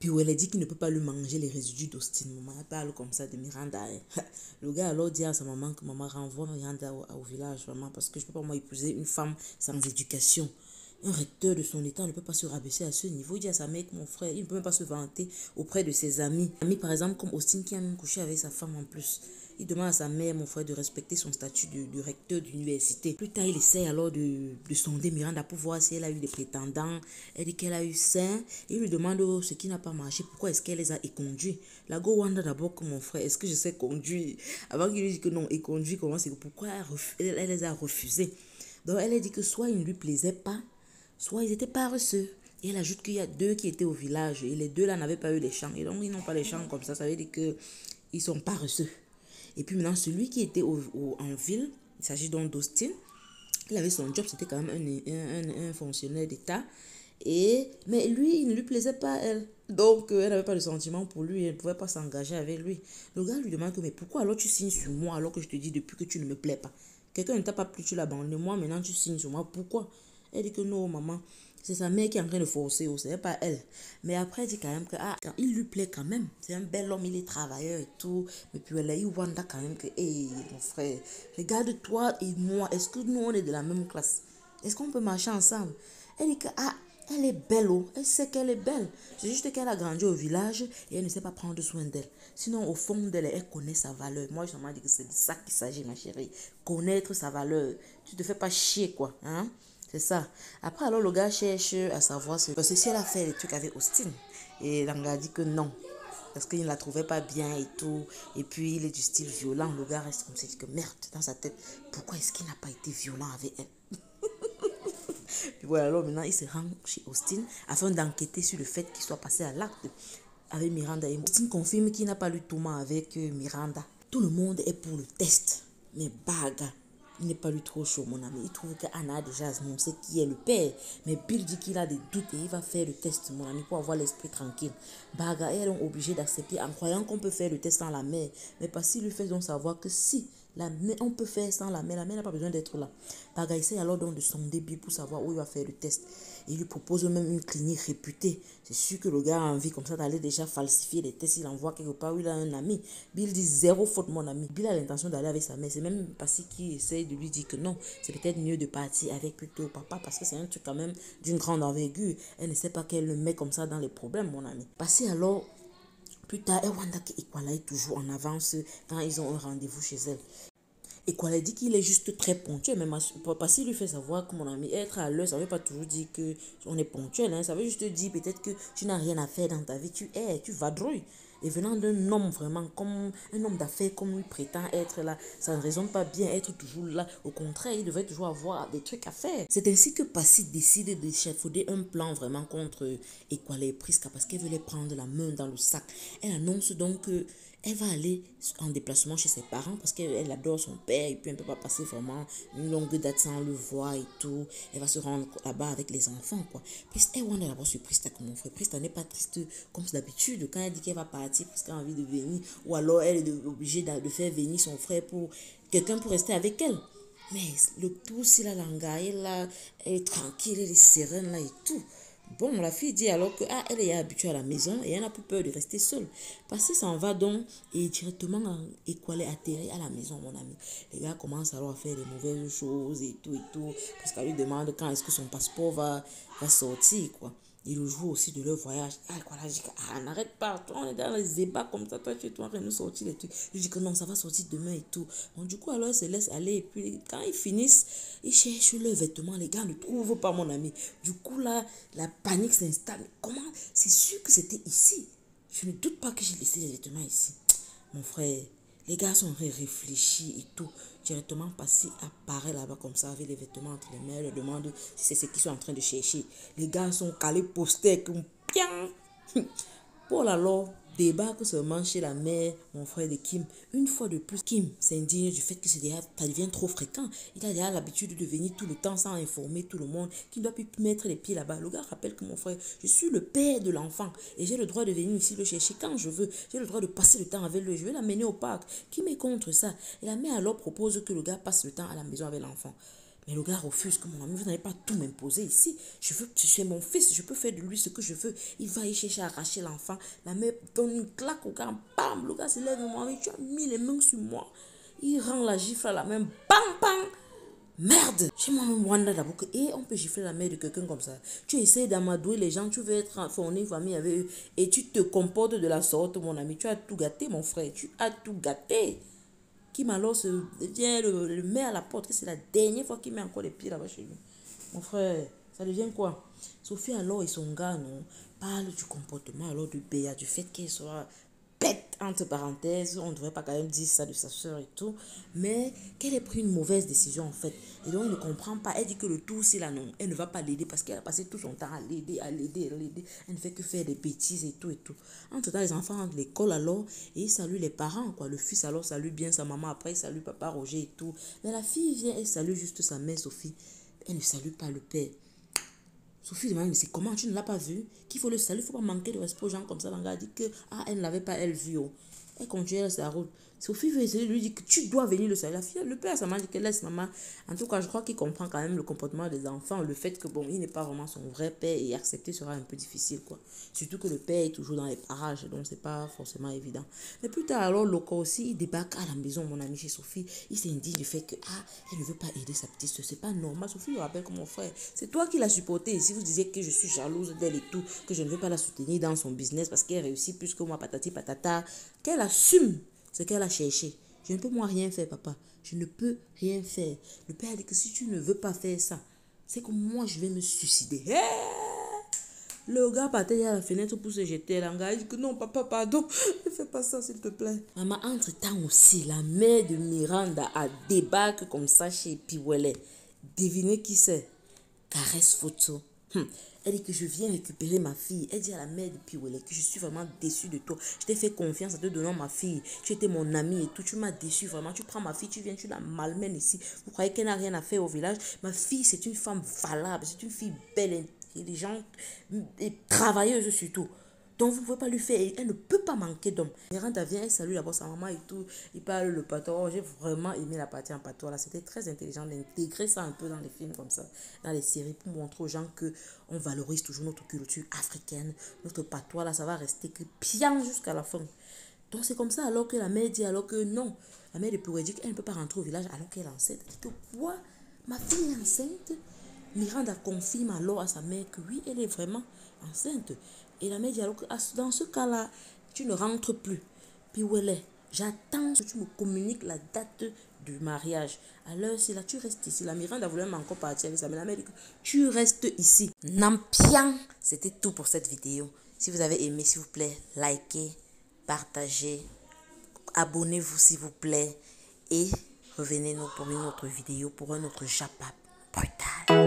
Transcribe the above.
Puis où elle a dit qu'il ne peut pas lui manger les résidus d'Austin. Maman elle parle comme ça de Miranda. Le gars alors dit à sa maman que maman renvoie Miranda au village, maman, parce que je ne peux pas moi épouser une femme sans éducation. Un recteur de son état ne peut pas se rabaisser à ce niveau. Il dit à sa mère que mon frère, il ne peut même pas se vanter auprès de ses amis. Amis par exemple comme Austin qui a même couché avec sa femme en plus. Il demande à sa mère, mon frère, de respecter son statut de recteur d'université. Plus tard, il essaie alors de sonder Miranda pour voir si elle a eu des prétendants. Elle dit qu'elle a eu 5. Il lui demande ce qui n'a pas marché. Pourquoi est-ce qu'elle les a éconduits? La go wanda d'abord que mon frère, est-ce que je sais conduire? Avant qu'il lui dise que non, éconduit, comment c'est? Pourquoi elle les a refusés? Donc elle a dit que soit ils ne lui plaisaient pas, soit ils étaient paresseux. Et elle ajoute qu'il y a 2 qui étaient au village et les 2 là n'avaient pas eu les champs. Et donc ils n'ont pas les champs comme ça veut dire qu'ils sont paresseux. Et puis maintenant, celui qui était en ville, il s'agit donc d'Austin, il avait son job, c'était quand même un fonctionnaire d'État. Mais lui, il ne lui plaisait pas, elle. Donc, elle n'avait pas de sentiment pour lui, elle ne pouvait pas s'engager avec lui. Le gars lui demande que, mais pourquoi alors tu signes sur moi alors que je te dis depuis que tu ne me plais pas? Quelqu'un ne t'a pas plu, tu l'abandonnes. Moi, maintenant, tu signes sur moi. Pourquoi? Elle dit que non, maman. C'est sa mère qui est en train de forcer, ce n'est pas elle. Mais après, elle dit quand même que, il lui plaît quand même. C'est un bel homme, il est travailleur et tout. Mais puis elle a eu Wanda quand même que, hé, mon frère, regarde-toi et moi, est-ce que nous, on est de la même classe? Est-ce qu'on peut marcher ensemble? Elle dit que, elle est belle, elle sait qu'elle est belle. C'est juste qu'elle a grandi au village et elle ne sait pas prendre soin d'elle. Sinon, au fond d'elle, elle connaît sa valeur. Moi, je m'en dis que c'est de ça qu'il s'agit, ma chérie. Connaître sa valeur. Tu te fais pas chier, quoi. Hein? C'est ça. Après, alors, le gars cherche à savoir parce que si elle a fait les trucs avec Austin. Et l'anga a dit que non. Parce qu'il ne la trouvait pas bien et tout. Et puis, il est du style violent. Le gars reste comme ça. Il dit que merde, dans sa tête. Pourquoi est-ce qu'il n'a pas été violent avec elle? Puis voilà, alors maintenant, il se rend chez Austin afin d'enquêter sur le fait qu'il soit passé à l'acte avec Miranda. Et Austin confirme qu'il n'a pas lu Thomas avec Miranda. Tout le monde est pour le test. Mais Baga, il n'est pas lui trop chaud, mon ami. Il trouve qu'Anna a déjà annoncé qui est le père. Mais Bill dit qu'il a des doutes et il va faire le test, mon ami, pour avoir l'esprit tranquille. Baga est donc obligé d'accepter en croyant qu'on peut faire le test sans la mère. Mais parce qu'il lui fait donc savoir que si on peut faire sans la mère n'a pas besoin d'être là. Baga essaie alors donc de sonder Bill pour savoir où il va faire le test. Il lui propose même une clinique réputée. C'est sûr que le gars a envie comme ça d'aller déjà falsifier les tests. Il envoie quelque part où il a un ami. Bill dit zéro faute, mon ami. Bill a l'intention d'aller avec sa mère. C'est même Passy qui essaie de lui dire que non, c'est peut-être mieux de partir avec plutôt papa parce que c'est un truc quand même d'une grande envergure. Elle ne sait pas qu'elle le met comme ça dans les problèmes, mon ami. Passy alors. Plus tard, elle Wanda que Equala est toujours en avance quand ils ont un rendez-vous chez elle. Equala dit qu'il est juste très ponctuel, même parce qu'il lui fait savoir que mon ami, être à l'heure, ça ne veut pas toujours dire qu'on est ponctuel. Hein. Ça veut juste dire peut-être que tu n'as rien à faire dans ta vie, tu vadrouilles. Et venant d'un homme vraiment comme un homme d'affaires comme lui prétend être là, ça ne raisonne pas bien être toujours là. Au contraire, il devrait toujours avoir des trucs à faire. C'est ainsi que Passy décide d'échafauder un plan vraiment contre Equala et Prisca parce qu'elle veut les prendre la main dans le sac. Elle annonce donc que elle va aller en déplacement chez ses parents parce qu'elle adore son père et puis elle ne peut pas passer vraiment une longue date sans le voir et tout. Elle va se rendre là-bas avec les enfants, quoi. Elle wanda d'abord sur Prista comme mon frère. Prista n'est pas triste comme d'habitude quand elle dit qu'elle va partir parce qu'elle a envie de venir ou alors elle est obligée de faire venir son frère pour quelqu'un pour rester avec elle. Mais le tout, si la langa, elle est tranquille, elle est sereine là et tout. Bon, la fille dit alors que elle est habituée à la maison et elle n'a plus peur de rester seule. Parce que s'en va donc et directement Equala atterrit à la maison, mon ami. Les gars commencent alors à faire des mauvaises choses et tout. Parce qu'elle lui demande quand est-ce que son passeport va sortir, quoi. Ils jouent aussi de leur voyage. Voilà, je dis n'arrête pas, toi, on est dans les débats comme ça, toi, tu es en train de nous sortir les trucs. Je dis que non, ça va sortir demain et tout. Bon, du coup, alors, ils se laissent aller. Et puis, quand ils finissent, ils cherchent leurs vêtements. Les gars ne trouvent pas, mon ami. Du coup, là, la panique s'installe. Comment? C'est sûr que c'était ici. Je ne doute pas que j'ai laissé les vêtements ici. Mon frère, les gars sont réfléchis et tout. Directement Passy apparaît là-bas comme ça avec les vêtements entre les mains. Elle demande si c'est ce qu'ils sont en train de chercher. Les gars sont calés postés comme pian. Paul alors débarque seulement chez la mère, mon frère de Kim. Une fois de plus, Kim s'indigne du fait que ça devient trop fréquent. Il a déjà l'habitude de venir tout le temps sans informer tout le monde qu'il ne doit plus mettre les pieds là-bas. Le gars rappelle que mon frère, je suis le père de l'enfant et j'ai le droit de venir ici le chercher quand je veux. J'ai le droit de passer le temps avec lui. Je vais l'amener au parc. Qui m'est contre ça? Et la mère alors propose que le gars passe le temps à la maison avec l'enfant. Mais le gars refuse que mon ami, vous n'allez pas tout m'imposer ici. C'est mon fils, je peux faire de lui ce que je veux. Il va y chercher à arracher l'enfant. La mère donne une claque au gars, bam, le gars se lève, mon ami, tu as mis les mains sur moi. Il rend la gifle à la main, bam, bam. Merde! Chez moi, même Wanda d'abord, et on peut gifler la mère de quelqu'un comme ça. Tu essaies d'amadouer les gens, tu veux être fourni une famille avec eux, et tu te comportes de la sorte, mon ami. Tu as tout gâté, mon frère. Tu as tout gâté. Qui alors vient le met à la porte, que c'est la dernière fois qu'il met encore les pieds là-bas chez lui. Mon frère, ça devient quoi? Sophie alors et son gars, non, parlent du comportement alors de Béa, du fait qu'elle soit bête, entre parenthèses, on ne devrait pas quand même dire ça de sa soeur et tout, mais qu'elle ait pris une mauvaise décision en fait. Et donc elle ne comprend pas, elle dit que le tout c'est là non, elle ne va pas l'aider parce qu'elle a passé tout son temps à l'aider, elle ne fait que faire des bêtises et tout et tout. Entre temps les enfants rentrent de l'école alors, et ils saluent les parents quoi, le fils alors salue bien sa maman, après il salue papa Roger et tout, mais la fille vient, elle salue juste sa mère Sophie, elle ne salue pas le père. Sophie demande, mais c'est comment tu ne l'as pas vu? Qu'il faut le saluer, il ne faut pas manquer de respect aux gens comme ça. L'anglais a dit que, elle ne l'avait pas, elle, vu. Oh. Elle continue sa route. Sophie veut essayer de lui dire que tu dois venir le saluer. La fille, le père, ça m'a dit qu'elle laisse maman. En tout cas, je crois qu'il comprend quand même le comportement des enfants. Le fait que, bon, il n'est pas vraiment son vrai père et accepter sera un peu difficile, quoi. Surtout que le père est toujours dans les parages, donc c'est pas forcément évident. Mais plus tard, alors, Loco aussi, il débarque à la maison, mon ami chez Sophie. Il s'indigne du fait que, elle ne veut pas aider sa petite soeur. C'est pas normal. Sophie le rappelle comme mon frère. C'est toi qui l'as supporté. Si vous disiez que je suis jalouse d'elle et tout, que je ne veux pas la soutenir dans son business parce qu'elle réussit plus que moi, patati patata, qu'elle assume ce qu'elle a cherché. Je ne peux moi rien faire, papa. Je ne peux rien faire. Le père a dit que si tu ne veux pas faire ça, c'est que moi, je vais me suicider. Le gars partait à la fenêtre pour se jeter. Le gars dit que non, papa, pardon, ne fais pas ça, s'il te plaît. Maman, entre-temps aussi, la mère de Miranda a débarqué comme ça chez Piwele. Devinez qui c'est? Caresse photo. Elle dit que je viens récupérer ma fille. Elle dit à la mère de Piwele que je suis vraiment déçue de toi. Je t'ai fait confiance en te donnant ma fille. Tu étais mon ami et tout. Tu m'as déçue vraiment. Tu prends ma fille, tu viens, tu la malmènes ici. Vous croyez qu'elle n'a rien à faire au village? Ma fille, c'est une femme valable. C'est une fille belle, intelligente et travailleuse surtout. Donc, vous ne pouvez pas lui faire. Elle ne peut pas manquer d'homme. Miranda vient, elle salue d'abord sa maman et tout. Il parle le patois. Oh, j'ai vraiment aimé la partie en patois. Là, c'était très intelligent d'intégrer ça un peu dans les films comme ça, dans les séries, pour montrer aux gens que on valorise toujours notre culture africaine. Notre patois, là, ça va rester que pian jusqu'à la fin. Donc, c'est comme ça alors que la mère dit, alors que non. La mère de Purée dit qu'elle ne peut pas rentrer au village alors qu'elle est enceinte. Elle dit que quoi? Ma fille est enceinte? Miranda confirme alors à sa mère que oui, elle est vraiment enceinte. Et la mère dit alors que dans ce cas-là, tu ne rentres plus. Puis où elle est? J'attends que tu me communiques la date du mariage. À l'heure, si là, tu restes ici. La Miranda voulait même encore partir avec ça, mais la mère dit que tu restes ici. Nampian, c'était tout pour cette vidéo. Si vous avez aimé, s'il vous plaît, likez, partagez, abonnez-vous s'il vous plaît et revenez-nous pour une autre vidéo, pour un autre Japap brutal.